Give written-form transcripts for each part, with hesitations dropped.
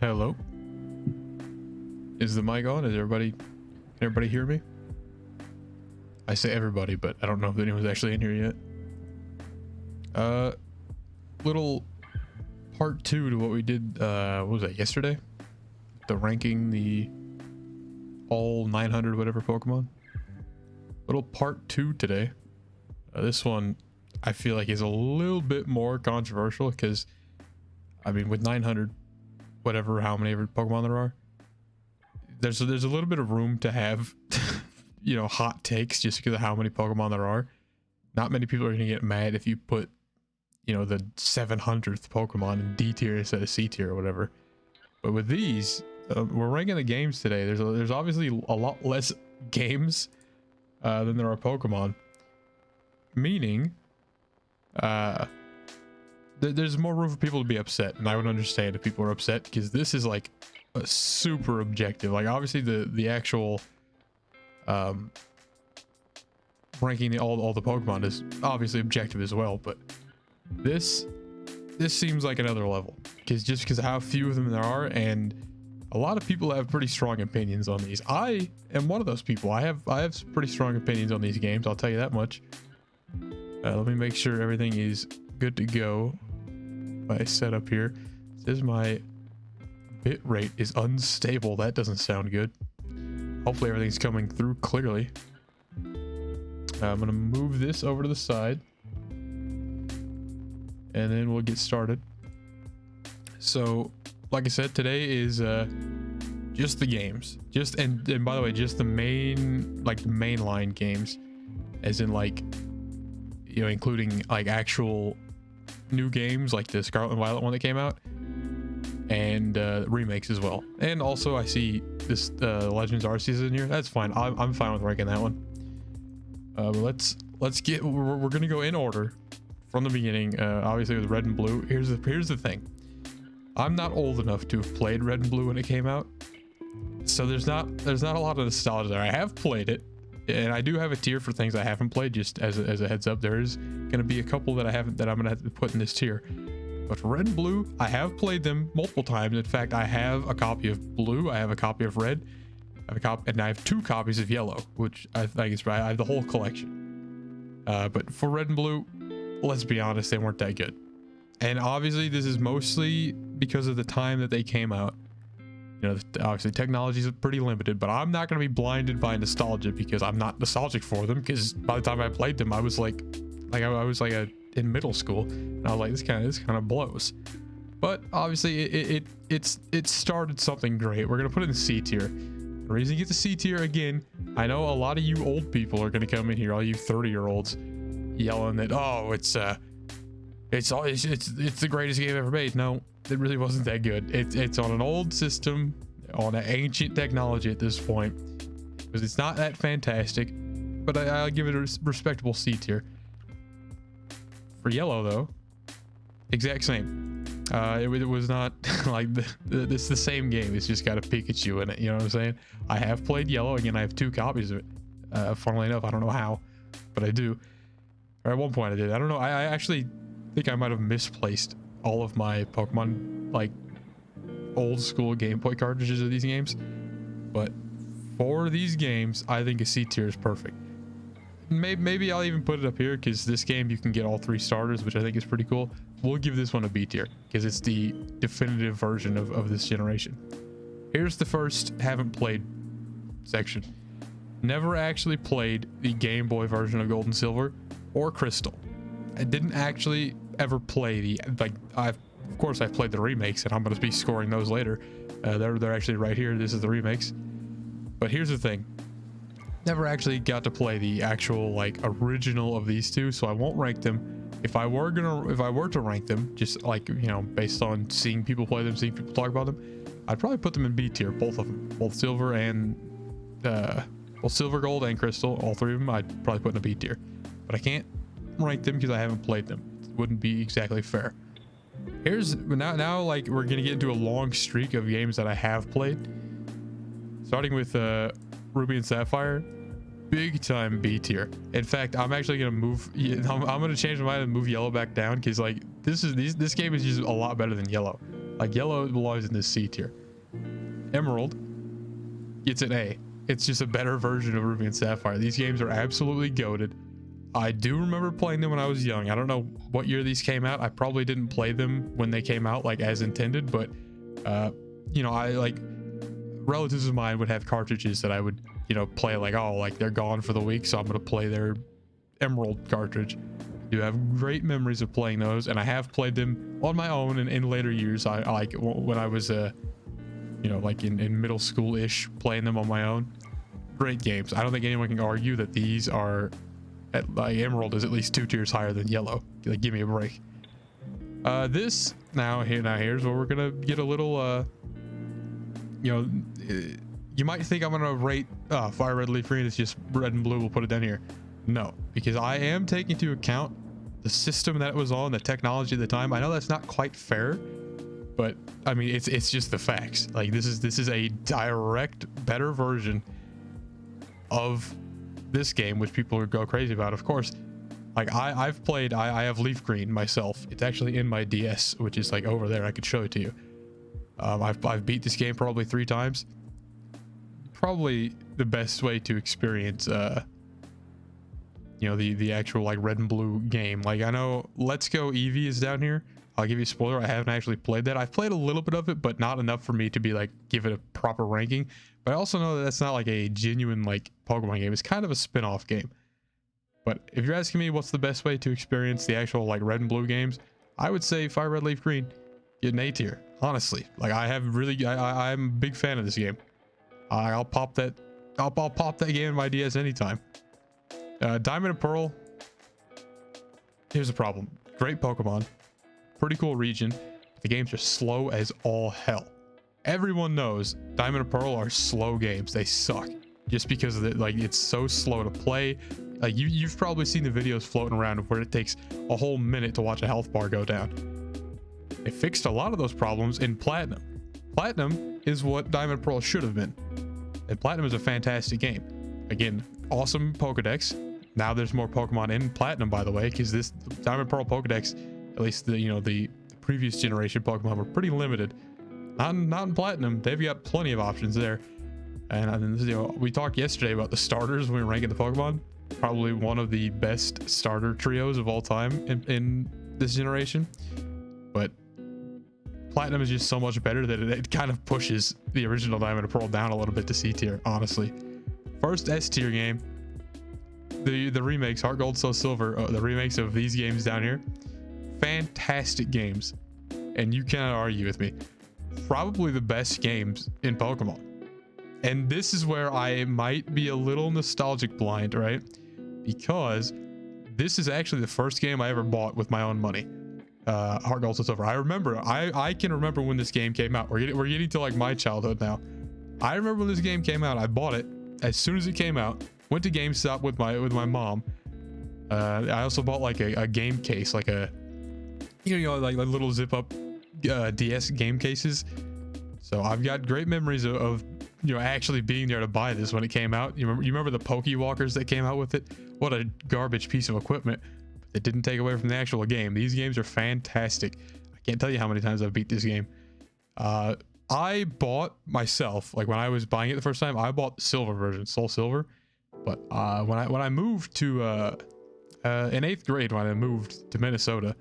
Hello. Is the mic on? Is everybody hear me? I say everybody, but I don't know if anyone's actually in here yet. Little part 2 to what we did, what was that, yesterday? The ranking the all 900 whatever Pokemon. Little part 2 today. This one I feel like is a little bit more controversial because, I mean, with 900 whatever, how many Pokemon there are, there's a little bit of room to have you know, hot takes just because of how many Pokemon there are. Not many people are going to get mad if you put, you know, the 700th Pokemon in D tier instead of C tier or whatever. But with these, we're ranking the games today. There's obviously a lot less games than there are Pokemon, meaning there's more room for people to be upset, and I would understand if people are upset because this is like a super objective. Like, obviously the actual ranking all the Pokemon is obviously objective as well, but this seems like another level because of how few of them there are, and a lot of people have pretty strong opinions on these. I am one of those people. I have pretty strong opinions on these games, I'll tell you that much. Let me make sure everything is good to go. My setup here, it says my bit rate is unstable. That doesn't sound good. Hopefully everything's coming through clearly. I'm gonna move this over to the side and then we'll get started. So like I said, today is just the games, and by the way, just the mainline games, as in, like, you know, including like actual new games like the Scarlet and Violet one that came out, and remakes as well. And also I see this Legends Arceus in here. That's fine. I'm fine with ranking that one. But let's get, we're gonna go in order from the beginning. Obviously with Red and Blue. Here's the thing. I'm not old enough to have played Red and Blue when it came out, so there's not a lot of nostalgia there. I have played it, and I do have a tier for things I haven't played. Just as a heads up, there is gonna be a couple that I'm gonna have to put in this tier. But for Red and Blue, I have played them multiple times. In fact, I have a copy of Blue, I have a copy of Red, and I have 2 copies of Yellow, which I think is right. I have the whole collection. But for Red and Blue, let's be honest, they weren't that good. And obviously this is mostly because of the time that they came out. You know, obviously technology is pretty limited, but I'm not going to be blinded by nostalgia because I'm not nostalgic for them, because by the time I played them, I was like in middle school, and I was like, this kind of blows. But obviously it started something great. We're going to put it in C tier. The reason you get the C tier, again, I know a lot of you old people are going to come in here, all you 30-year-olds, yelling that, oh, it's the greatest game ever made. No, it really wasn't that good. It's on an old system, on an ancient technology at this point, because it's not that fantastic, but I'll give it a respectable C tier. For Yellow though, exact same. It was not like it's the same game. It's just got a Pikachu in it, you know what I'm saying? I have played Yellow. Again, I have 2 copies of it. Funnily enough, I don't know how, but I do. Or at one point I did. I don't know. I actually think I might have misplaced all of my Pokemon, like, old school Game Boy cartridges of these games. But for these games, I think a C tier is perfect. Maybe I'll even put it up here because this game you can get all 3 starters, which I think is pretty cool. We'll give this one a B tier because it's the definitive version of this generation. Here's the first haven't played section. Never actually played the Game Boy version of Gold and Silver or Crystal. I didn't actually ever play of course I've played the remakes, and I'm going to be scoring those later. They're actually right here. This is the remakes. But here's the thing. Never actually got to play the actual, like, original of these 2, so I won't rank them. If I were to rank them, just like, you know, based on seeing people play them, seeing people talk about them, I'd probably put them in B tier, both of them, both Silver and well, Silver, Gold, and Crystal, all 3 of them I'd probably put in a B tier. But I can't rank them because I haven't played them. It wouldn't be exactly fair. Here's now like we're gonna get into a long streak of games that I have played, starting with Ruby and Sapphire. Big time B tier. In fact, I'm actually gonna move. I'm gonna change my mind and move Yellow back down because, like, this game is just a lot better than Yellow. Like yellow belongs in this C tier. Emerald gets an A. It's just a better version of Ruby and Sapphire. These games are absolutely goated. I do remember playing them when I was young. I don't know what year these came out. I probably didn't play them when they came out like as intended, but you know, I like relatives of mine would have cartridges that I would, you know, play like, oh, like they're gone for the week, so I'm gonna play their Emerald cartridge. I do have great memories of playing those, and I have played them on my own in later years. I like when I was you know, like in middle school ish, playing them on my own. Great games. I don't think anyone can argue that these are like Emerald is at least 2 tiers higher than yellow. Like, give me a break. This here's where we're gonna get a little you know, you might think I'm gonna rate Fire Red Leaf Green. It's just red and blue. We'll put it down here. No, because I am taking into account the system that it was on, the technology at the time. I know that's not quite fair, but I mean it's just the facts. Like this is a direct better version of this game, which people would go crazy about. Of course, like I have Leaf Green myself. It's actually in my DS, which is like over there. I could show it to you. I've beat this game probably 3 times. Probably the best way to experience you know, the actual like red and blue game. Like I know Let's Go Eevee is down here. I'll give you a spoiler, I haven't actually played that. I've played a little bit of it, but not enough for me to be like give it a proper ranking. But I also know that that's not like a genuine like Pokemon game. It's kind of a spin-off game. But if you're asking me what's the best way to experience the actual like red and blue games, I would say Fire Red Leaf Green. Get an A tier, honestly. Like I'm a big fan of this game. I'll pop that game in my DS anytime. Diamond and Pearl, here's the problem. Great Pokemon, pretty cool region. The games are slow as all hell. Everyone knows Diamond and Pearl are slow games. They suck just because of it. Like it's so slow to play. Like you've probably seen the videos floating around where it takes a whole minute to watch a health bar go down. It fixed a lot of those problems in Platinum. Platinum is what Diamond and Pearl should have been. And Platinum is a fantastic game. Again, awesome Pokedex. Now there's more Pokemon in Platinum, by the way, because this Diamond Pearl Pokedex, at least the previous generation Pokemon were pretty limited. Not in Platinum. They've got plenty of options there. And we talked yesterday about the starters when we were ranking the Pokemon. Probably one of the best starter trios of all time in this generation. But Platinum is just so much better that it kind of pushes the original Diamond and Pearl down a little bit to C tier, honestly. First S tier game, the remakes, Heart Gold, Soul Silver, the remakes of these games down here, fantastic games, and you cannot argue with me. Probably the best games in Pokemon. And this is where I might be a little nostalgic blind, right? Because this is actually the first game I ever bought with my own money. Heart Gold, Soul Silver. I remember, I can remember when this game came out. We're getting to like my childhood now. I remember when this game came out. I bought it as soon as it came out. Went to GameStop with my mom. I also bought like a game case, like a like little zip up DS game cases. So I've got great memories of actually being there to buy this when it came out. You remember the Pokewalkers that came out with it? What a garbage piece of equipment. It didn't take away from the actual game. These games are fantastic. I can't tell you how many times I've beat this game. I bought myself, like when I was buying it the first time, I bought the silver version, Soul Silver. But when I moved to in 8th grade, when I moved to Minnesota,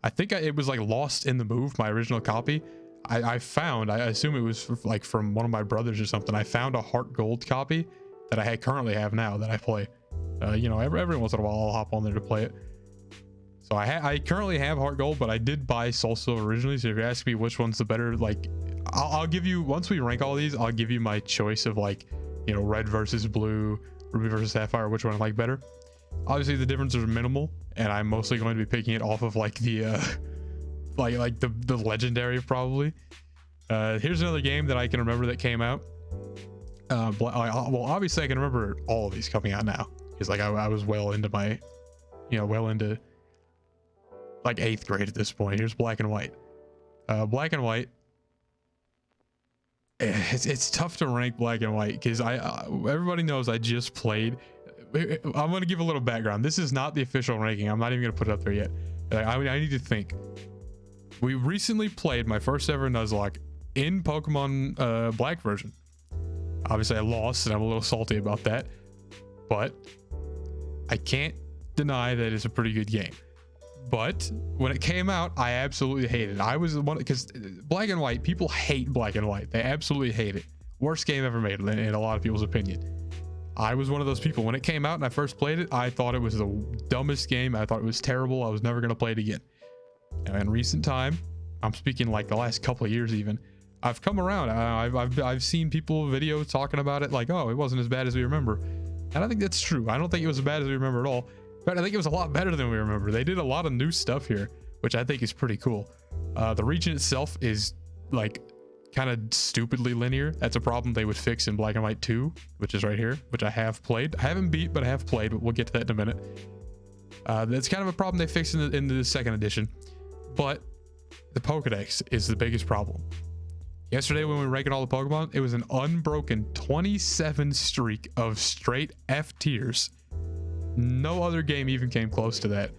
I think it was like lost in the move, my original copy. I found, I assume it was like from one of my brothers or something. I found a Heart Gold copy that I currently have now that I play. Every once in a while I'll hop on there to play it. So I currently have Heart Gold, but I did buy Soul Silver originally. So if you ask me which one's the better, like I'll give you, once we rank all these, I'll give you my choice of like, red versus blue, Ruby versus Sapphire, which one I like better. Obviously the differences are minimal, and I'm mostly going to be picking it off of like the like the legendary probably. Here's another game that I can remember that came out. Well, obviously I can remember all of these coming out now, because like I was well into my, well into like 8th grade at this point. Here's Black and White. Black and White. It's tough to rank Black and White because everybody knows I just played. I'm going to give a little background. This is not the official ranking. I'm not even going to put it up there yet. I need to think. We recently played my first ever Nuzlocke in Pokemon Black version. Obviously I lost and I'm a little salty about that, but I can't deny that it's a pretty good game. But when it came out, I absolutely hated it. I was the one, because Black and White, people hate Black and White. They absolutely hate it. Worst game ever made in a lot of people's opinion. I was one of those people. When it came out and I first played it, I thought it was the dumbest game. I thought it was terrible. I was never going to play it again. Now, in recent time, I'm speaking like the last couple of years even, I've come around. I've seen people videos talking about it like, oh, it wasn't as bad as we remember. And I think that's true. I don't think it was as bad as we remember at all. But I think it was a lot better than we remember. They did a lot of new stuff here, which I think is pretty cool. The region itself is like kind of stupidly linear. That's a problem they would fix in Black and White 2, which is right here, which I have played. I haven't beat, but I have played. We'll get to that in a minute. That's kind of a problem they fixed in the second edition. But the Pokedex is the biggest problem. Yesterday when we were ranking all the Pokemon, it was an unbroken 27 streak of straight F tiers. No other game even came close to that.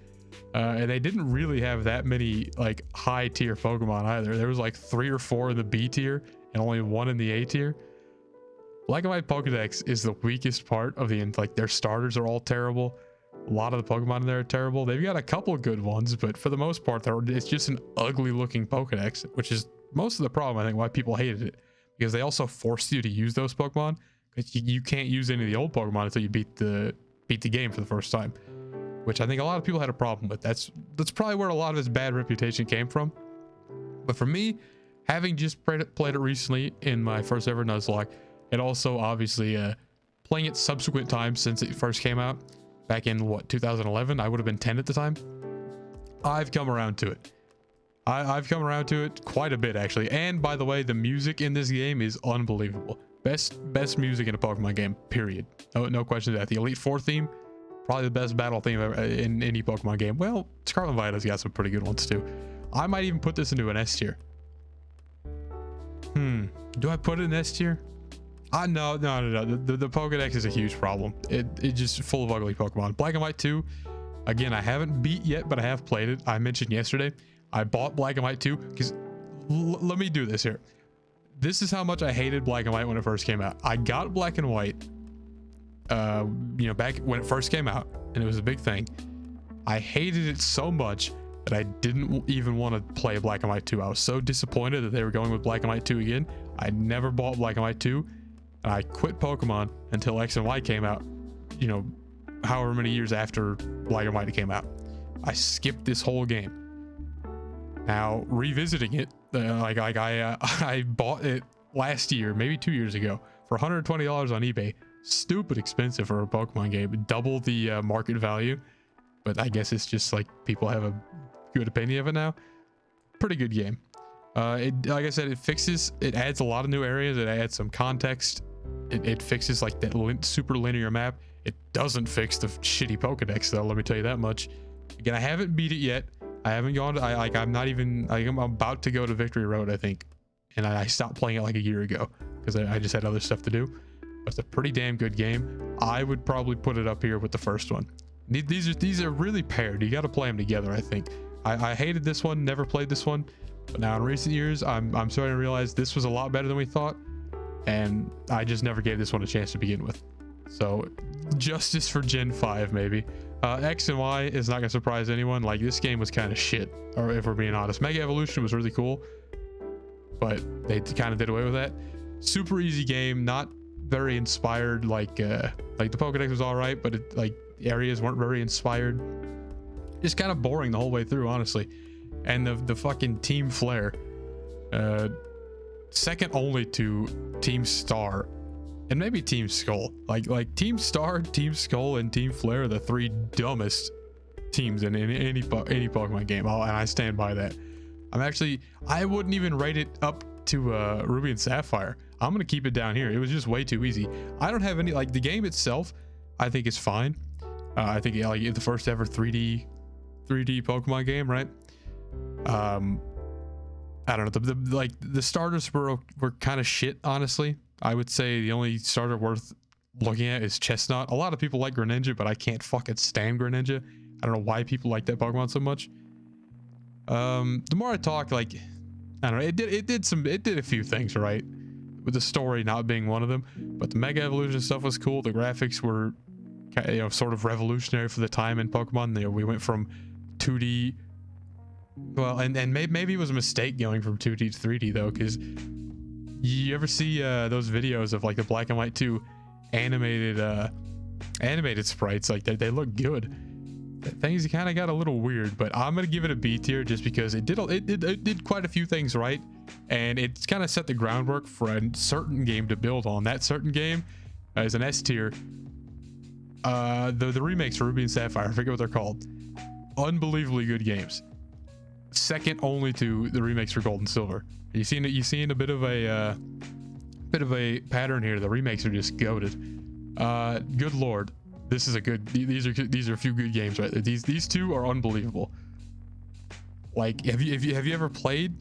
And they didn't really have that many like high tier Pokemon either. There was like 3 or 4 in the B tier and only 1 in the A tier. Black and White Pokedex is the weakest part of the, like, their starters are all terrible. A lot of the Pokemon in there are terrible. They've got a couple of good ones, but for the most part, it's just an ugly looking Pokedex, which is most of the problem, I think, why people hated it. Because they also forced you to use those Pokemon. Because you can't use any of the old Pokemon until you beat the game for the first time. Which I think a lot of people had a problem with. That's probably where a lot of its bad reputation came from. But for me, having just played it recently in my first ever Nuzlocke, and also obviously playing it subsequent times since it first came out, back in what, 2011? I would have been 10 at the time. I've come around to it. I've come around to it quite a bit, actually. And by the way, the music in this game is unbelievable. Best music in a Pokemon game, period. No question to that. The Elite Four theme, probably the best battle theme ever in any Pokemon game. Well, Scarlet and Violet's got some pretty good ones too. I might even put this into an S tier. Do I put it in S tier? No. The Pokedex is a huge problem. It's just full of ugly Pokemon. Black and White 2, again, I haven't beat yet, but I have played it. I mentioned yesterday, I bought Black and White 2 because let me do this here. This is how much I hated Black and White when it first came out. I got Black and White, back when it first came out, and it was a big thing. I hated it so much that I didn't even want to play Black and White 2. I was so disappointed that they were going with Black and White 2 again. I never bought Black and White 2. And I quit Pokemon until X and Y came out, however many years after Black and White came out. I skipped this whole game. Now, revisiting it, I bought it last year, maybe 2 years ago, for $120 on eBay. Stupid expensive for a Pokemon game, double the market value. But I guess it's just like people have a good opinion of it now. Pretty good game. Like I said, it adds a lot of new areas. It adds some context. It fixes like that super linear map. It doesn't fix the shitty Pokedex though, let me tell you that much. Again, I haven't beat it yet. I haven't gone to, I'm about to go to Victory Road, I think. And I stopped playing it like a year ago because I just had other stuff to do. But it's a pretty damn good game. I would probably put it up here with the first one. These are really paired. You got to play them together, I think. I hated this one, never played this one. But now in recent years, I'm starting to realize this was a lot better than we thought. And I just never gave this one a chance to begin with. So justice for Gen 5, maybe. X and Y is not going to surprise anyone. Like, this game was kind of shit, or if we're being honest. Mega Evolution was really cool, but they kind of did away with that. Super easy game, not very inspired. Like the Pokedex was all right, but the areas weren't very inspired. Just kind of boring the whole way through, honestly. And the fucking Team Flare, second only to Team Star and maybe Team Skull. Like Team Star, Team Skull, and Team Flare are the 3 dumbest teams in any Pokemon game. And I stand by that. I wouldn't even rate it up to Ruby and Sapphire. I'm gonna keep it down here. It was just way too easy. I don't have any, the game itself, I think is fine. I think the first ever 3D Pokemon game, right? I don't know, the starters were kind of shit, honestly. I would say the only starter worth looking at is Chestnut. A lot of people like Greninja, but I can't fucking stand Greninja. I don't know why people like that Pokemon so much. The more I talk, like, I don't know, it did a few things right, with the story not being one of them, but the Mega Evolution stuff was cool. The graphics were, you know, sort of revolutionary for the time in Pokemon. You know, we went from 2D, well, and maybe it was a mistake going from 2D to 3D though, because you ever see those videos of like the Black and White 2 animated sprites? Like they look good. Things kind of got a little weird, but I'm gonna give it a B tier just because it did quite a few things right, and it's kind of set the groundwork for a certain game to build on. That certain game is an S tier. The remakes for Ruby and Sapphire, I forget what they're called. Unbelievably good games. Second only to the remakes for Gold and Silver. You seeing a bit of a pattern here. The remakes are just goated. Good lord, this is a good. These are a few good games right there. These two are unbelievable. Like, have you ever played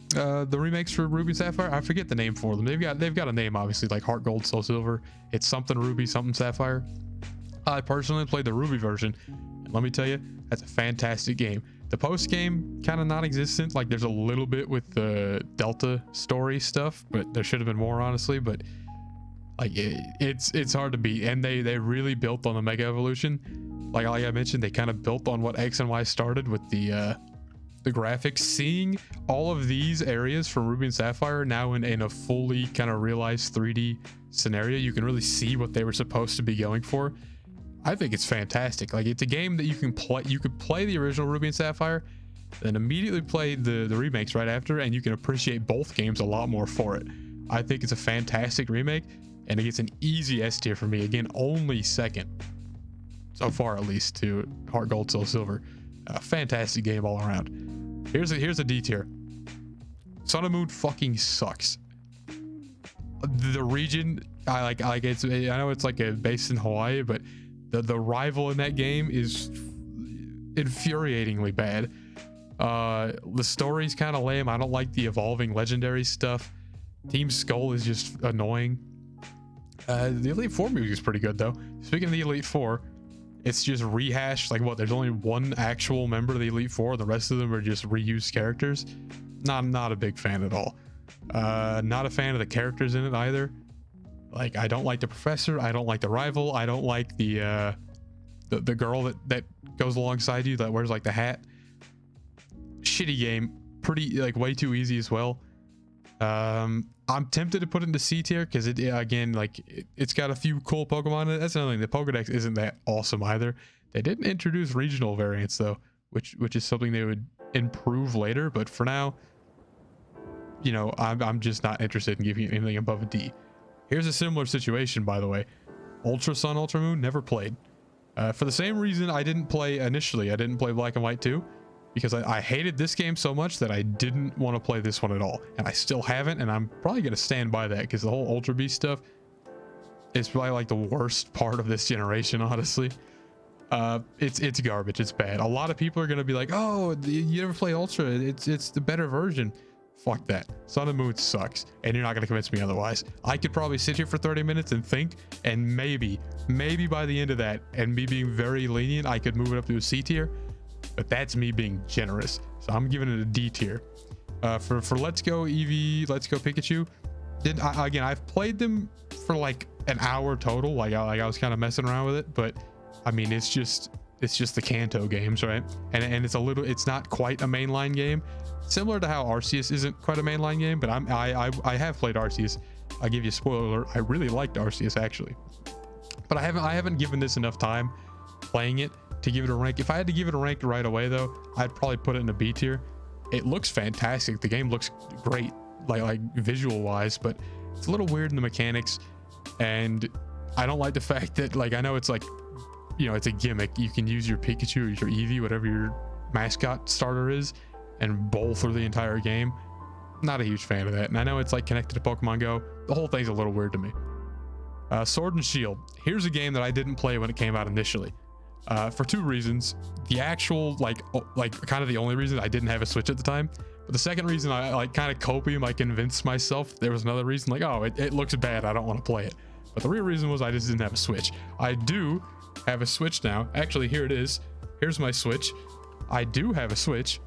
the remakes for Ruby and Sapphire? I forget the name for them. They've got a name, obviously, like Heart Gold, Soul Silver. It's something Ruby, something Sapphire. I personally played the Ruby version, and let me tell you, that's a fantastic game. The post game kind of non-existent. Like, there's a little bit with the Delta story stuff, but there should have been more, honestly. But like, it's hard to beat, and they really built on the Mega Evolution. Like I mentioned, they kind of built on what X and Y started with the graphics. Seeing all of these areas from Ruby and Sapphire now in a fully kind of realized 3D scenario, you can really see what they were supposed to be going for. I think it's fantastic. Like, it's a game that you can play. You could play the original Ruby and Sapphire, then immediately play the remakes right after, and you can appreciate both games a lot more for it. I think it's a fantastic remake, and it gets an easy S tier for me. Again, only second so far, at least, to Heart Gold, Soul Silver. Fantastic game all around. Here's a D tier. Sun and Moon fucking sucks. The region, I know it's like based in Hawaii, but the rival in that game is infuriatingly bad. The story's kind of lame. I don't like the evolving legendary stuff. Team Skull is just annoying. The Elite Four movie is pretty good though. Speaking of the Elite Four, it's just rehashed. Like, what? There's only one actual member of the Elite Four. The rest of them are just reused characters. Not a big fan at all. Not a fan of the characters in it either. Like, I don't like the professor. I don't like the rival. I don't like the girl that goes alongside you that wears like the hat. Shitty game. Pretty, like, way too easy as well. I'm tempted to put it into C tier because it's got a few cool Pokemon in it. That's another thing. The Pokedex isn't that awesome either. They didn't introduce regional variants though, which is something they would improve later. But for now, you know, I'm just not interested in giving it anything above a D. Here's a similar situation, by the way. Ultra Sun, Ultra Moon, never played. For the same reason I didn't play initially. I didn't play Black and White 2. Because I hated this game so much that I didn't want to play this one at all. And I still haven't, and I'm probably going to stand by that, because the whole Ultra Beast stuff is probably like the worst part of this generation, honestly. It's garbage. It's bad. A lot of people are going to be like, oh, you never played Ultra. It's the better version. Fuck that. Sun and Moon sucks, and you're not going to convince me otherwise. I could probably sit here for 30 minutes and think, and maybe by the end of that, and me being very lenient, I could move it up to a C tier. But that's me being generous, so I'm giving it a D tier. For Let's Go Eevee, Let's Go Pikachu, I've played them for like an hour total. Like I was kind of messing around with it, but I mean, it's just the Kanto games, right? And it's not quite a mainline game, similar to how Arceus isn't quite a mainline game. But I have played Arceus. I'll give you a spoiler alert. I really liked Arceus actually, but I haven't given this enough time playing it to give it a rank. If I had to give it a rank right away though, I'd probably put it in a B tier. It looks fantastic. The game looks great, like visual wise, but it's a little weird in the mechanics. And I don't like the fact that, like, I know it's like, you know, it's a gimmick. You can use your Pikachu or your Eevee, whatever your mascot starter is, and bowl through the entire game. Not a huge fan of that. And I know it's like connected to Pokemon Go. The whole thing's a little weird to me. Sword and Shield. Here's a game that I didn't play when it came out initially. For two reasons. The actual, like kind of the only reason, I didn't have a Switch at the time. But the second reason, I like kind of copium, I convinced myself there was another reason, like, oh, it looks bad, I don't want to play it. But the real reason was I just didn't have a Switch. I do have a Switch now. Actually, here it is. Here's my Switch. I do have a Switch.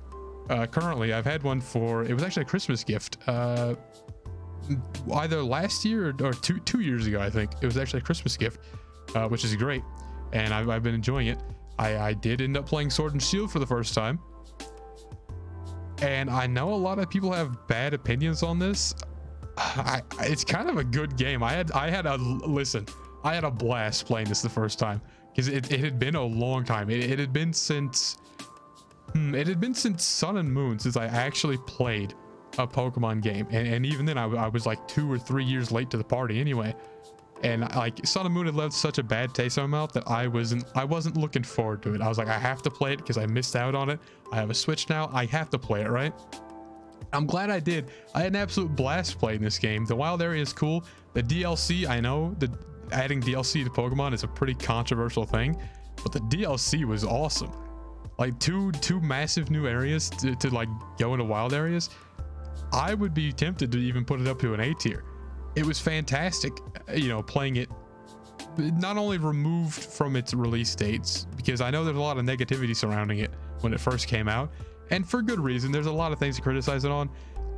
currently. I've had one for, it was actually a Christmas gift, either last year or two years ago. I think it was actually a Christmas gift, which is great, and I've been enjoying it. I did end up playing Sword and Shield for the first time, and I know a lot of people have bad opinions on this. It's kind of a good game. I had a blast playing this the first time, because it had been a long time. It had been since Sun and Moon since I actually played a Pokemon game, and even then I was like 2 or 3 years late to the party anyway. And like Sun and Moon had left such a bad taste in my mouth that I wasn't looking forward to it. I was like, I have to play it because I missed out on it. I have a Switch now. I have to play it, right? I'm glad I did. I had an absolute blast playing this game. The wild area is cool. The DLC, I know that adding DLC to Pokemon is a pretty controversial thing, but the DLC was awesome. Like two massive new areas to like go into wild areas. I would be tempted to even put it up to an A tier. It was fantastic, you know, playing it not only removed from its release dates, because I know there's a lot of negativity surrounding it when it first came out, and for good reason. There's a lot of things to criticize it on,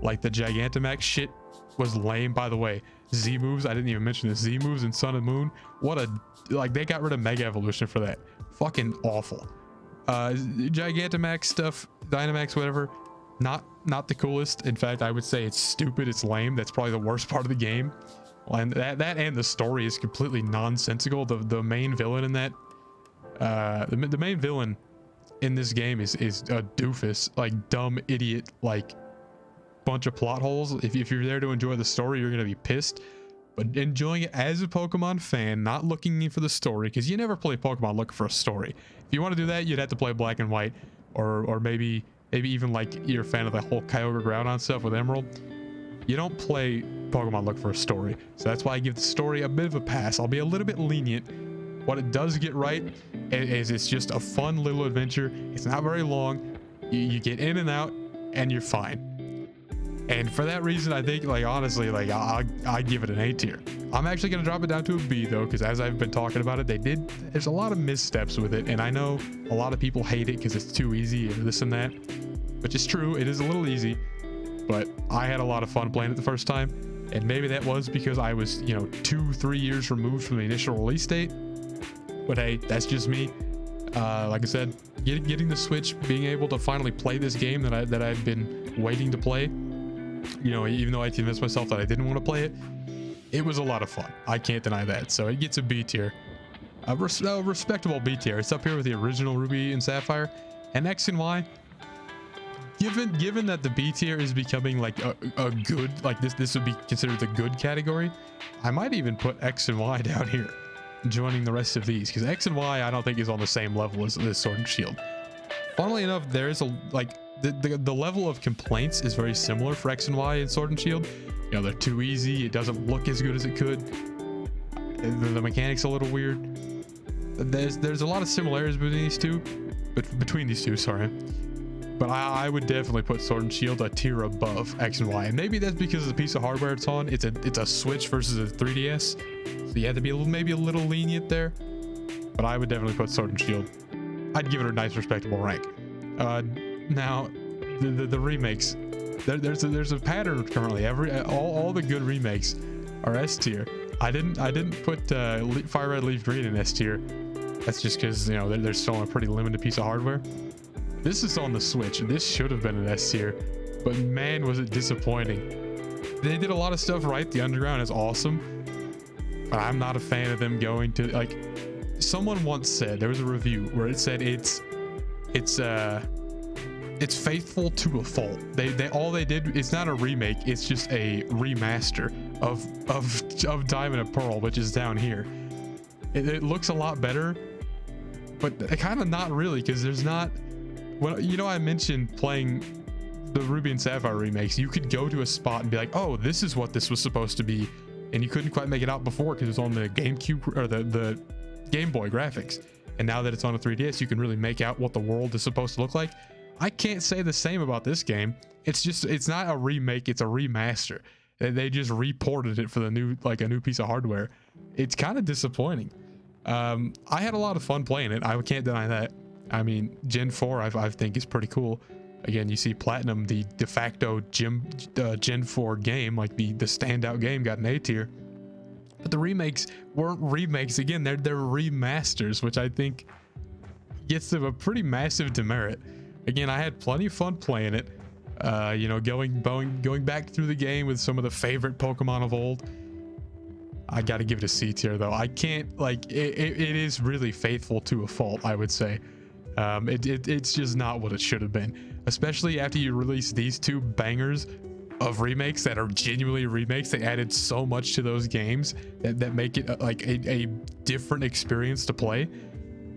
like the Gigantamax shit was lame. By the way, Z moves, I didn't even mention the Z moves in Sun and Moon. Like they got rid of Mega Evolution for that. Fucking awful. Gigantamax stuff, Dynamax, whatever, not the coolest. In fact, I would say it's stupid, it's lame. That's probably the worst part of the game. And that and the story is completely nonsensical. The main villain in that, the main villain in this game is a doofus, like dumb idiot, like bunch of plot holes. If you're there to enjoy the story, you're gonna be pissed. But enjoying it as a Pokemon fan, not looking for the story, because you never play Pokemon looking for a story. If you want to do that, you'd have to play Black and White, or maybe even like you're a fan of the whole Kyogre Groudon stuff with Emerald. You don't play Pokemon look for a story, so that's why I give the story a bit of a pass. I'll be a little bit lenient. What it does get right is it's just a fun little adventure. It's not very long. You get in and out, and you're fine. And for that reason, I think, like, honestly, like, I give it an A tier. I'm actually going to drop it down to a B, though, because as I've been talking about it, there's a lot of missteps with it. And I know a lot of people hate it because it's too easy or this and that, which is true. It is a little easy, but I had a lot of fun playing it the first time. And maybe that was because I was, 2-3 years removed from the initial release date. But hey, that's just me. Like I said, getting the Switch, being able to finally play this game that I've been waiting to play, even though I convinced myself that I didn't want to play it, it was a lot of fun. I can't deny that. So it gets a B tier, a respectable B tier. It's up here with the original Ruby and Sapphire, and X and Y. Given that the B tier is becoming like a good, like this would be considered the good category, I might even put X and Y down here, joining the rest of these, because X and Y I don't think is on the same level as this Sword and Shield. Funnily enough, there is the level of complaints is very similar for X and Y and Sword and Shield. They're too easy. It doesn't look as good as it could. The mechanics a little weird. There's a lot of similarities between these two, sorry. But I would definitely put Sword and Shield a tier above X and Y, and maybe that's because of the piece of hardware it's on. It's a Switch versus a 3DS, so you have to be maybe a little lenient there. But I would definitely put Sword and Shield. I'd give it a nice, respectable rank. Now, the remakes. There's a pattern currently. All the good remakes are S tier. I didn't put Fire Red Leaf Green in S tier. That's just because they're still on a pretty limited piece of hardware. This is on the Switch. This should have been an S tier, but man, was it disappointing. They did a lot of stuff right. The underground is awesome, but I'm not a fan of them going to, like, someone once said, there was a review where it said it's faithful to a fault. All they did, it's not a remake, it's just a remaster of Diamond and Pearl, which is down here. It looks a lot better, but kind of not really, because there's not. Well, I mentioned playing the Ruby and Sapphire remakes. You could go to a spot and be like, oh, this is what this was supposed to be, and you couldn't quite make it out before because it was on the GameCube or the Game Boy graphics. And now that it's on a 3DS, you can really make out what the world is supposed to look like. I can't say the same about this game. It's not a remake, it's a remaster. They just reported it for a new piece of hardware. It's kind of disappointing. I had a lot of fun playing it. I can't deny that. I mean, Gen 4 I think is pretty cool. Again, you see Platinum, the de facto Gen 4 game, like the standout game, got an A tier. But the remakes weren't remakes. Again, they're remasters, which I think gets them a pretty massive demerit. Again, I had plenty of fun playing it. You know, going back through the game with some of the favorite Pokemon of old. I got to give it a C tier though. I can't, like, it is really faithful to a fault, I would say. It's just not what it should have been, especially after you release these two bangers of remakes that are genuinely remakes. They added so much to those games that make it like a different experience to play,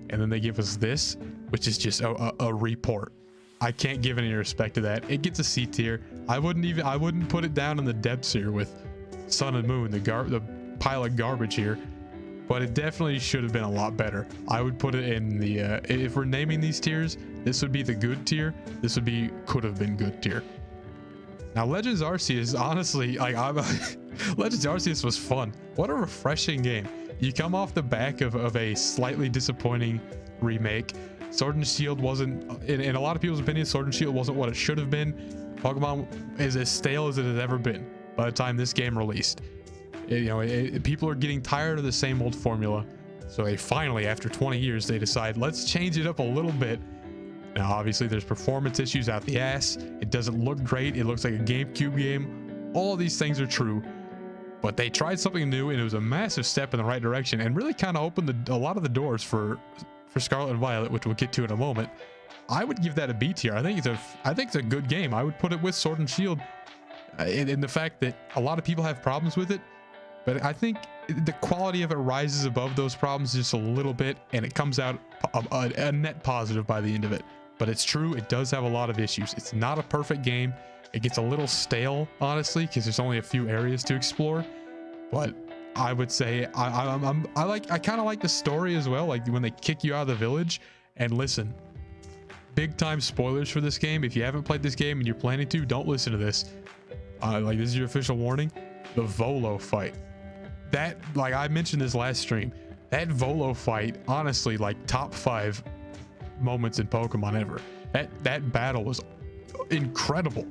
and then they give us this, which is just a report. I can't give any respect to that. It gets a C tier. I wouldn't put it down in the depths here with Sun and Moon, the pile of garbage here, but it definitely should have been a lot better. I would put it in the if we're naming these tiers, this would be the good tier. This would be could have been good tier. Now Legends Arceus, honestly, like Legends Arceus was fun. What a refreshing game. You come off the back of a slightly disappointing remake. Sword and Shield wasn't, in a lot of people's opinion, Sword and Shield wasn't what it should have been. Pokemon is as stale as it has ever been by the time this game released. People are getting tired of the same old formula, so they finally, after 20 years, they decide, let's change it up a little bit. Now obviously there's performance issues out the ass. It doesn't look great. It looks like a GameCube game. All of these things are true, but they tried something new, and it was a massive step in the right direction, and really kind of opened a lot of the doors for Scarlet and Violet, which we'll get to in a moment. I would give that a B tier. I think it's a good game. I would put it with Sword and Shield in the fact that a lot of people have problems with it, but I think the quality of it rises above those problems just a little bit, and it comes out a net positive by the end of it. But it's true, it does have a lot of issues. It's not a perfect game. It gets a little stale, honestly, because there's only a few areas to explore. But I would say I kind of like the story as well. Like when they kick you out of the village. And listen, big time spoilers for this game. If you haven't played this game and you're planning to, don't listen to this. Like, this is your official warning. The Volo fight. That, like I mentioned this last stream, that Volo fight, honestly, like top 5 moments in Pokemon ever. That battle was incredible.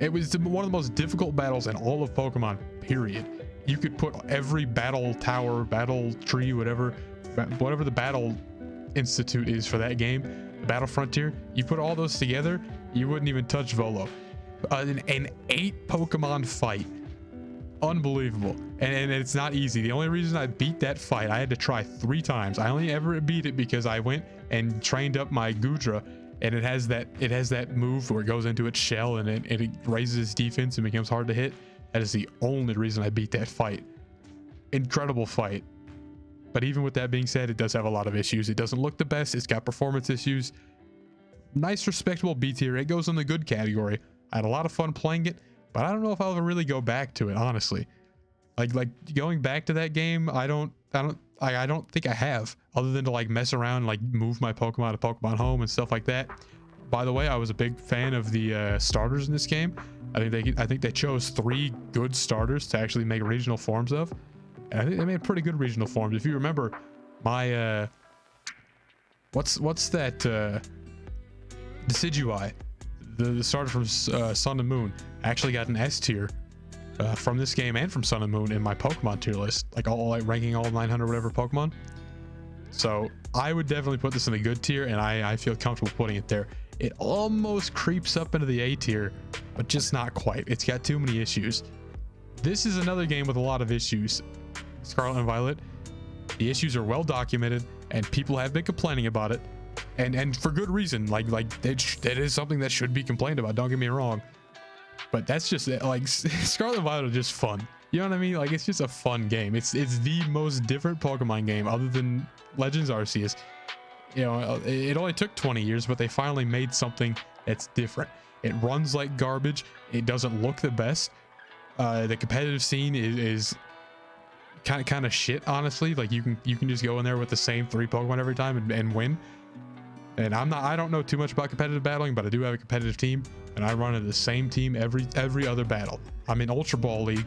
It was one of the most difficult battles in all of Pokemon, period. You could put every battle tower, battle tree, whatever the battle institute is for that game, the battle frontier, you put all those together, you wouldn't even touch Volo. An 8 Pokemon fight. Unbelievable. And it's not easy. The only reason I beat that fight, I had to try 3 times. I only ever beat it because I went and trained up my Gudra, and it has that move where it goes into its shell and it raises its defense and becomes hard to hit. That is the only reason I beat that fight. Incredible fight. But even with that being said, it does have a lot of issues. It doesn't look the best. It's got performance issues. Nice, respectable B tier. It goes in the good category. I had a lot of fun playing it, but I don't know if I'll ever really go back to it, honestly. Like going back to that game, I don't think I have, other than to like mess around, like move my Pokemon to Pokemon Home and stuff like that. By the way, I was a big fan of the starters in this game. I think they chose 3 good starters to actually make regional forms of, and I think they made pretty good regional forms. If you remember, my what's that Decidueye, the starter from Sun and Moon, actually got an S tier from this game and from Sun and Moon in my Pokemon tier list, like ranking all 900 whatever Pokemon. So I would definitely put this in the good tier, and I feel comfortable putting it there. It almost creeps up into the A tier, but just not quite. It's got too many issues. This is another game with a lot of issues. Scarlet and Violet, the issues are well documented, and people have been complaining about it, and for good reason. Like that is something that should be complained about, don't get me wrong, but that's just like Scarlet and Violet are just fun. You know what I mean? Like, it's just a fun game. It's the most different Pokemon game other than Legends Arceus. You know, it only took 20 years, but they finally made something that's different. It runs like garbage. It doesn't look the best. The competitive scene is kind of shit, honestly. Like, you can just go in there with the same 3 Pokemon every time and win. And I don't know too much about competitive battling, but I do have a competitive team, and I run in the same team every other battle. I'm in Ultra Ball League,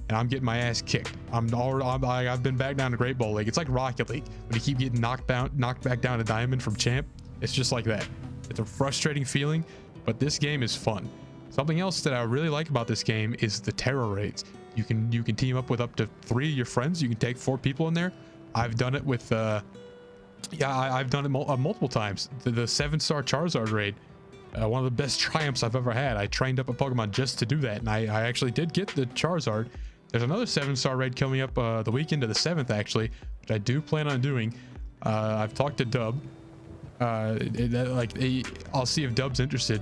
and I'm getting my ass kicked. I've been back down to Great Ball League. It's like Rocket League when you keep getting knocked back down to Diamond from Champ. It's just like that. It's a frustrating feeling. but this game is fun. Something else that I really like about this game is the terror raids. You can team up with up to 3 of your friends. You can take 4 people in there. I've done it with I've done it multiple times. The 7-star Charizard raid, one of the best triumphs I've ever had. I trained up a Pokemon just to do that, and I actually did get the Charizard. There's another 7-star raid coming up the weekend of the 7th, actually, which I do plan on doing. I've talked to Dub. I'll see if Dub's interested,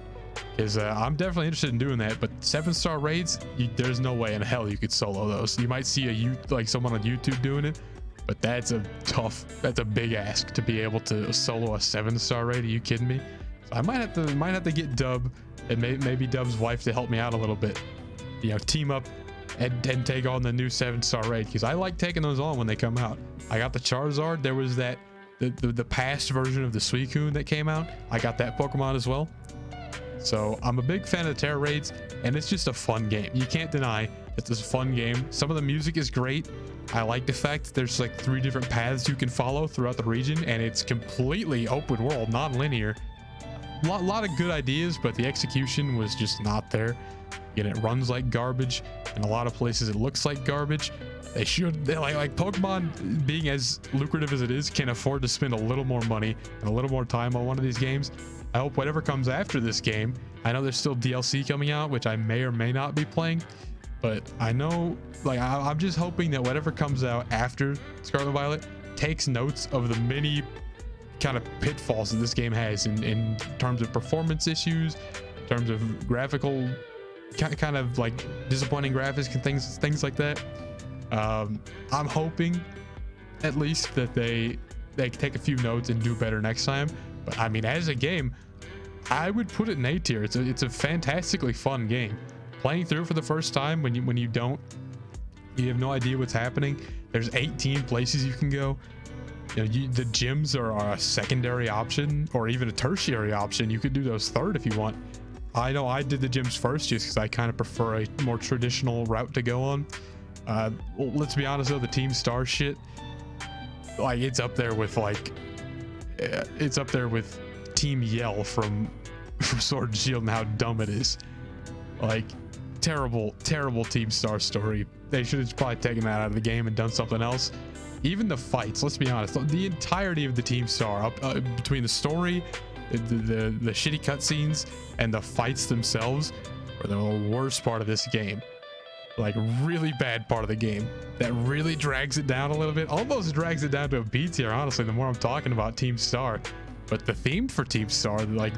because I'm definitely interested in doing that. But 7-star raids, there's no way in hell you could solo those. You might see someone on YouTube doing it, but that's a big ask to be able to solo a 7-star raid. Are you kidding me? So I might have to get Dub and maybe Dub's wife to help me out a little bit. Team up and take on the new 7-star raid, because I like taking those on when they come out. I got the Charizard. There was the past version of the Suicune that came out. I got that Pokemon as well. So I'm a big fan of the terror raids, and it's just a fun game. You can't deny it's a fun game. Some of the music is great. I like the fact that there's like 3 different paths you can follow throughout the region, and it's completely open world, non-linear. Lot of good ideas, but the execution was just not there. And it runs like garbage. In a lot of places it looks like garbage. Like Pokemon, being as lucrative as it is, can afford to spend a little more money and a little more time on one of these games. I hope whatever comes after this game, I know there's still DLC coming out, which I may or may not be playing, but I know, I'm just hoping that whatever comes out after Scarlet and Violet takes notes of the many kind of pitfalls that this game has in terms of performance issues, in terms of graphical kind of like disappointing graphics and things like that. I'm hoping at least that they take a few notes and do better next time. But I mean, as a game, I would put it in A tier. It's a fantastically fun game. Playing through for the first time, when you have no idea what's happening. There's 18 places you can go. The gyms are a secondary option, or even a tertiary option. You could do those third if you want. I know I did the gyms first just because I kind of prefer a more traditional route to go on. Let's be honest though, the Team Star shit, it's up there with Team Yell from Sword and Shield and how dumb it is. Terrible Team Star story. They should have probably taken that out of the game and done something else. Even the fights, let's be honest, the entirety of the Team Star, between the story, the shitty cutscenes, and the fights themselves, were the worst part of this game. Really bad part of the game that really drags it down a little bit, almost drags it down to a B tier, honestly, the more I'm talking about Team Star. But the theme for Team Star, like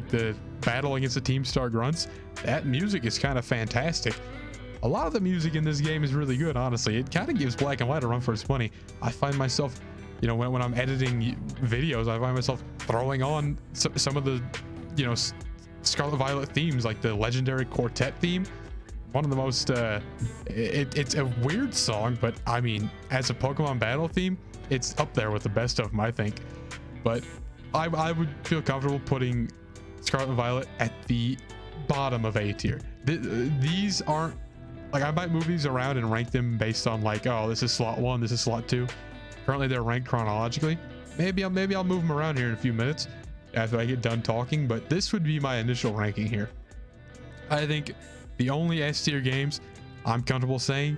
the battle against the Team Star grunts, that music is kind of fantastic. A lot of the music in this game is really good, honestly. It kind of gives Black and White a run for its money. I find myself, when I'm editing videos, I find myself throwing on some of the, Scarlet Violet themes, like the legendary quartet theme. One of the most, it's a weird song, but I mean, as a Pokemon battle theme, it's up there with the best of them, I think. But I would feel comfortable putting Scarlet and Violet at the bottom of A tier. These aren't, I might move these around and rank them based on oh, this is slot 1, this is slot 2. Currently they're ranked chronologically. Maybe I'll move them around here in a few minutes after I get done talking, but this would be my initial ranking here. I think the only S tier games I'm comfortable saying,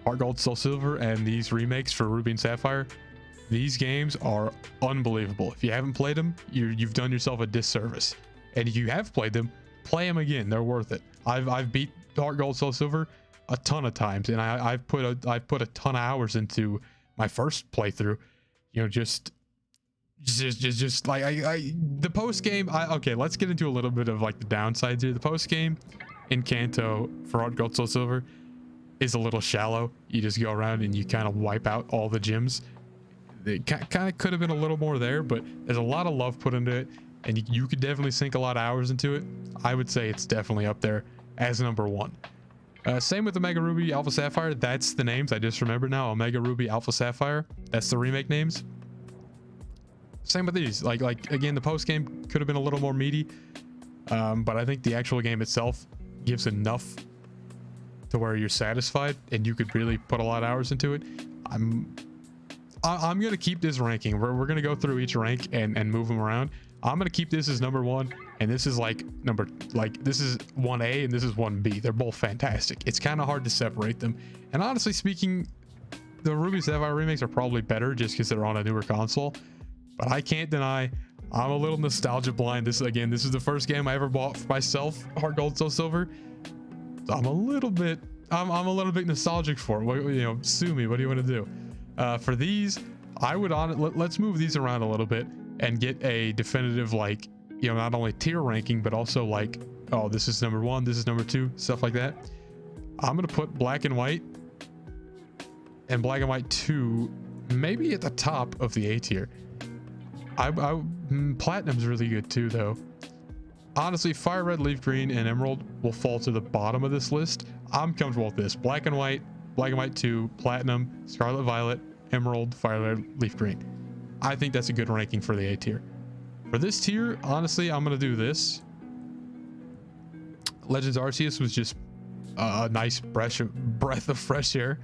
Heart Gold, Soul Silver, and these remakes for Ruby and Sapphire, these games are unbelievable. If you haven't played them, you've done yourself a disservice. And if you have played them, play them again. They're worth it. I've beat Heart Gold, Soul Silver a ton of times, and I've put a ton of hours into my first playthrough. The post game. Okay, let's get into a little bit of the downsides here. The post game in Kanto for Heart Gold, Soul Silver is a little shallow. You just go around and you kind of wipe out all the gyms. It kind of could have been a little more there, but there's a lot of love put into it, and you could definitely sink a lot of hours into it. I would say it's definitely up there as number 1. Same with Omega Ruby, Alpha Sapphire. That's the names I just remember now. Omega Ruby, Alpha Sapphire. That's the remake names. Same with these. Again, the post game could have been a little more meaty, but I think the actual game itself gives enough to where you're satisfied and you could really put a lot of hours into it. I'm gonna keep this ranking. We're gonna go through each rank and move them around. I'm gonna keep this as number 1, and this is like this is 1A and this is 1B. They're both fantastic. It's kind of hard to separate them, and honestly speaking, the Ruby Sapphire remakes are probably better just because they're on a newer console. But I can't deny I'm a little nostalgia blind. This is the first game I ever bought for myself, Heart Gold Soul Silver. So I'm a little bit nostalgic for it. You know, sue me. What do you want to do? For these, I would let's move these around a little bit and get a definitive, like, you know, not only tier ranking but also like, oh, this is number 1, this is number 2, stuff like that. I'm gonna put Black and White and Black and White 2 maybe at the top of the A tier. Platinum's really good too, though. Honestly, Fire Red, Leaf Green, and Emerald will fall to the bottom of this list. I'm comfortable with this. Black and White 2, Platinum, Scarlet Violet, Emerald, Fire Red, Leaf Green. I think that's a good ranking for the A tier. For this tier, honestly, I'm gonna do this. Legends Arceus was just a nice breath of fresh air.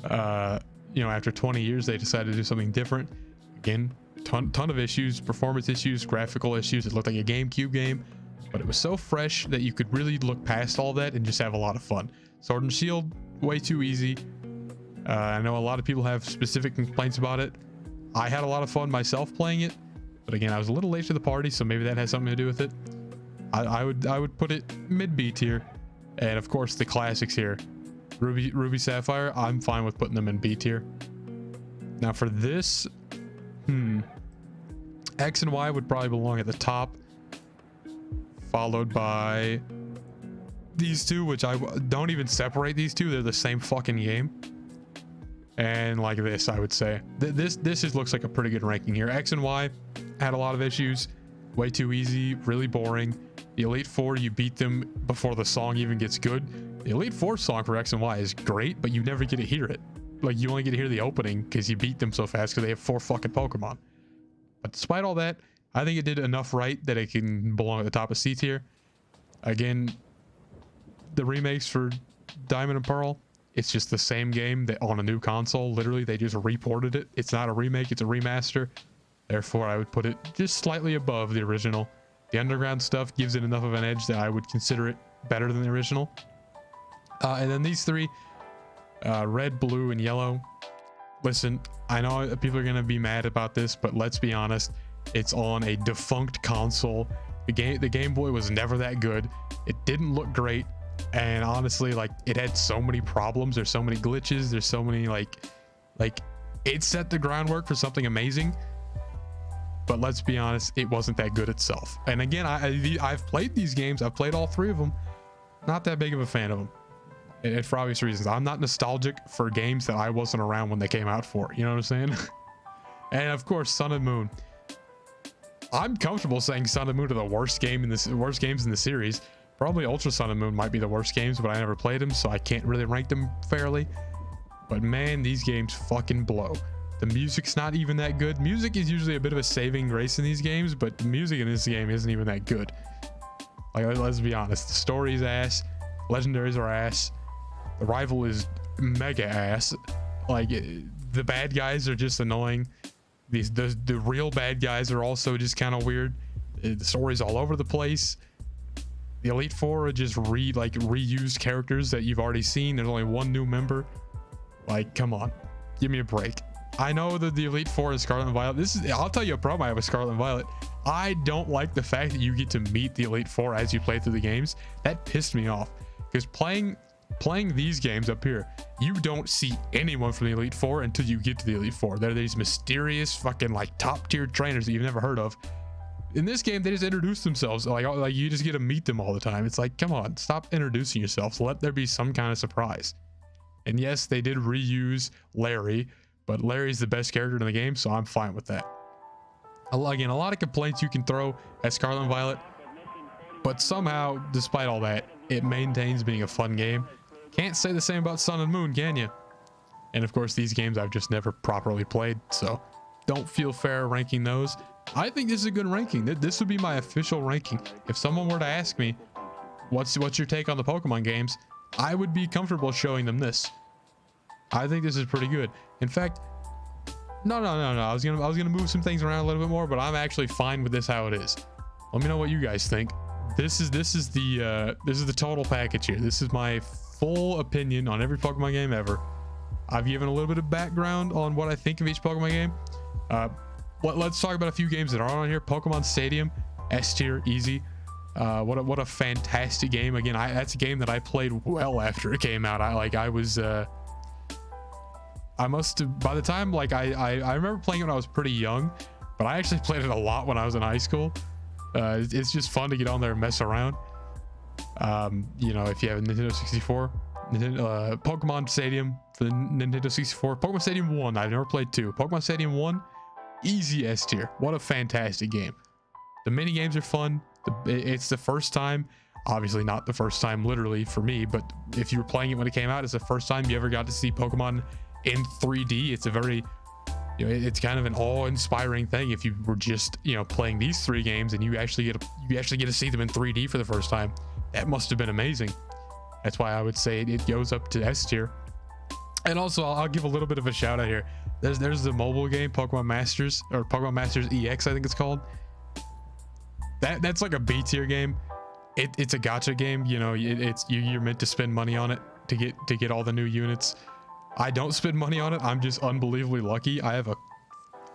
You know, after 20 years, they decided to do something different. Again, ton of issues, performance issues, graphical issues. It looked like a GameCube game, but it was so fresh that you could really look past all that and just have a lot of fun. Sword and Shield, way too easy. I know a lot of people have specific complaints about it. I had a lot of fun myself playing it, but again, I was a little late to the party, so maybe that has something to do with it. I would put it mid B tier, and of course the classics here, Ruby Sapphire, I'm fine with putting them in B tier. Now for this, X and Y would probably belong at the top, followed by these two, which I don't even separate these two. They're the same fucking game. And like this, I would say this just looks like a pretty good ranking here. X and Y had a lot of issues, way too easy, really boring. The Elite Four, you beat them before the song even gets good. The Elite Four song for X and Y is great, but you never get to hear it. Like, you only get to hear the opening because you beat them so fast because they have 4 fucking Pokemon. But despite all that, I think it did enough right that it can belong at the top of C tier. Again, the remakes for Diamond and Pearl, it's just the same game that on a new console. Literally, they just reported it. It's not a remake, it's a remaster. Therefore, I would put it just slightly above the original. The underground stuff gives it enough of an edge that I would consider it better than the original. And then these three, red, blue, and yellow. Listen, I know people are going to be mad about this, but let's be honest. It's on a defunct console. The Game Boy was never that good. It didn't look great. And honestly, like, it had so many problems. There's so many glitches. There's so many, like it set the groundwork for something amazing. But let's be honest, it wasn't that good itself. And again, I've played these games. I've played all 3 of them. Not that big of a fan of them. And for obvious reasons. I'm not nostalgic for games that I wasn't around when they came out for. You know what I'm saying? And of course, Sun and Moon. I'm comfortable saying Sun and Moon are the worst games in the series. Probably Ultra Sun and Moon might be the worst games, but I never played them, so I can't really rank them fairly. But man, these games fucking blow. The music's not even that good. Music is usually a bit of a saving grace in these games, but the music in this game isn't even that good. Like, let's be honest. The story's ass. Legendaries are ass. The rival is mega ass. Like, the bad guys are just annoying. The real bad guys are also just kind of weird. The story's all over the place. The Elite Four are just reused characters that you've already seen. There's only one new member. Like, come on, give me a break. I know that the Elite Four is Scarlet and Violet. I'll tell you a problem I have with Scarlet and Violet. I don't like the fact that you get to meet the Elite Four as you play through the games. That pissed me off, because playing these games up here, you don't see anyone from the Elite Four until you get to the Elite Four. They're these mysterious fucking like top tier trainers that you've never heard of. In this game, they just introduce themselves. Like you just get to meet them all the time. It's like, come on, stop introducing yourselves. Let there be some kind of surprise. And yes, they did reuse Larry, but Larry's the best character in the game, so I'm fine with that. Again, a lot of complaints you can throw at Scarlet and Violet, but somehow, despite all that, it maintains being a fun game. Can't say the same about Sun and Moon, can you? And of course, these games I've just never properly played, so don't feel fair ranking those. I think this is a good ranking. This would be my official ranking. If someone were to ask me, what's your take on the Pokemon games, I would be comfortable showing them this. I think this is pretty good. In fact, no. I was gonna move some things around a little bit more, but I'm actually fine with this how it is. Let me know what you guys think. This is the total package here. This is my full opinion on every Pokemon game ever. I've given a little bit of background on what I think of each Pokemon game. Let's talk about a few games that aren't on here. Pokemon Stadium, S tier, easy. What a fantastic game. Again, that's a game that I played well after it came out. I must have, by the time, like, I remember playing it when I was pretty young, but I actually played it a lot when I was in high school. It's just fun to get on there and mess around. You know, if you have a Nintendo 64, Pokemon Stadium for the Nintendo 64, Pokemon Stadium 1, I've never played 2. Pokemon Stadium 1, easy S tier. What a fantastic game. The mini games are fun. It's the first time, obviously not the first time literally for me, but if you were playing it when it came out, it's the first time you ever got to see Pokemon in 3D. It's a very, you know, it's kind of an awe-inspiring thing if you were just, you know, playing these 3 games and you actually get to see them in 3D for the first time. That must have been amazing. That's why I would say it goes up to S tier. And also, I'll give a little bit of a shout out here. There's the mobile game, Pokemon Masters, or Pokemon Masters EX, I think it's called. That's like a B tier game. It's a gacha game. You know, you're meant to spend money on it to get all the new units. I don't spend money on it. I'm just unbelievably lucky. I have a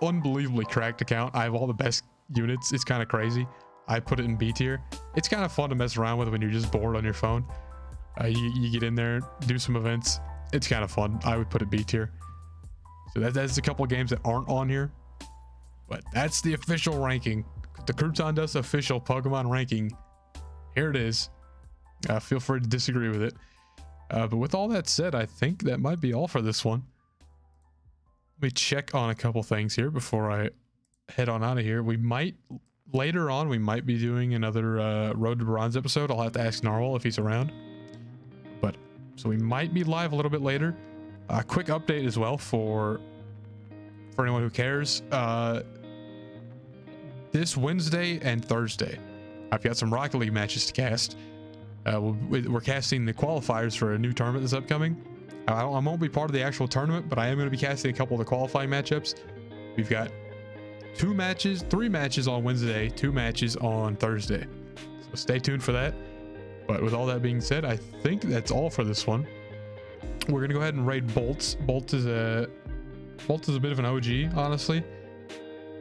unbelievably cracked account. I have all the best units. It's kind of crazy. I put it in B tier. It's kind of fun to mess around with when you're just bored on your phone. You get in there, do some events. It's kind of fun. I would put it B tier. So that's a couple of games that aren't on here, but that's the official ranking. The Crouton Dust official Pokemon ranking. Here it is. Feel free to disagree with it. But with all that said, I think that might be all for this one. Let me check on a couple things here before I head on out of here. Later on, we might be doing another Road to Bronze episode. I'll have to ask Narwhal if he's around. So we might be live a little bit later. A quick update as well for anyone who cares. This Wednesday and Thursday, I've got some Rocket League matches to cast. We're casting the qualifiers for a new tournament that's upcoming. I won't be part of the actual tournament, but I am going to be casting a couple of the qualifying matchups. We've got 3 matches on Wednesday, 2 matches on Thursday. So stay tuned for that. But with all that being said, I think that's all for this one. We're going to go ahead and raid Bolts. Bolt is a bit of an OG, honestly.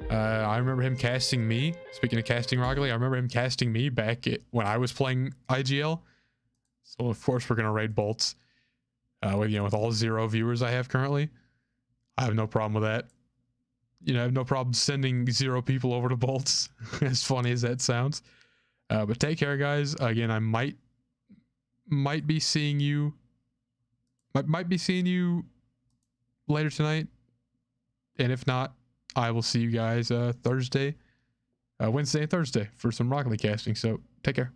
I remember him casting me. Speaking of casting Rocket League, I remember him casting me back when I was playing IGL. So of course we're gonna raid Bolts. With all 0 viewers I have currently, I have no problem with that. You know, I have no problem sending 0 people over to Bolts. As funny as that sounds. But take care, guys. Again, I might be seeing you. Might be seeing you later tonight, and if not, I will see you guys Wednesday and Thursday for some Rocket League casting. So take care.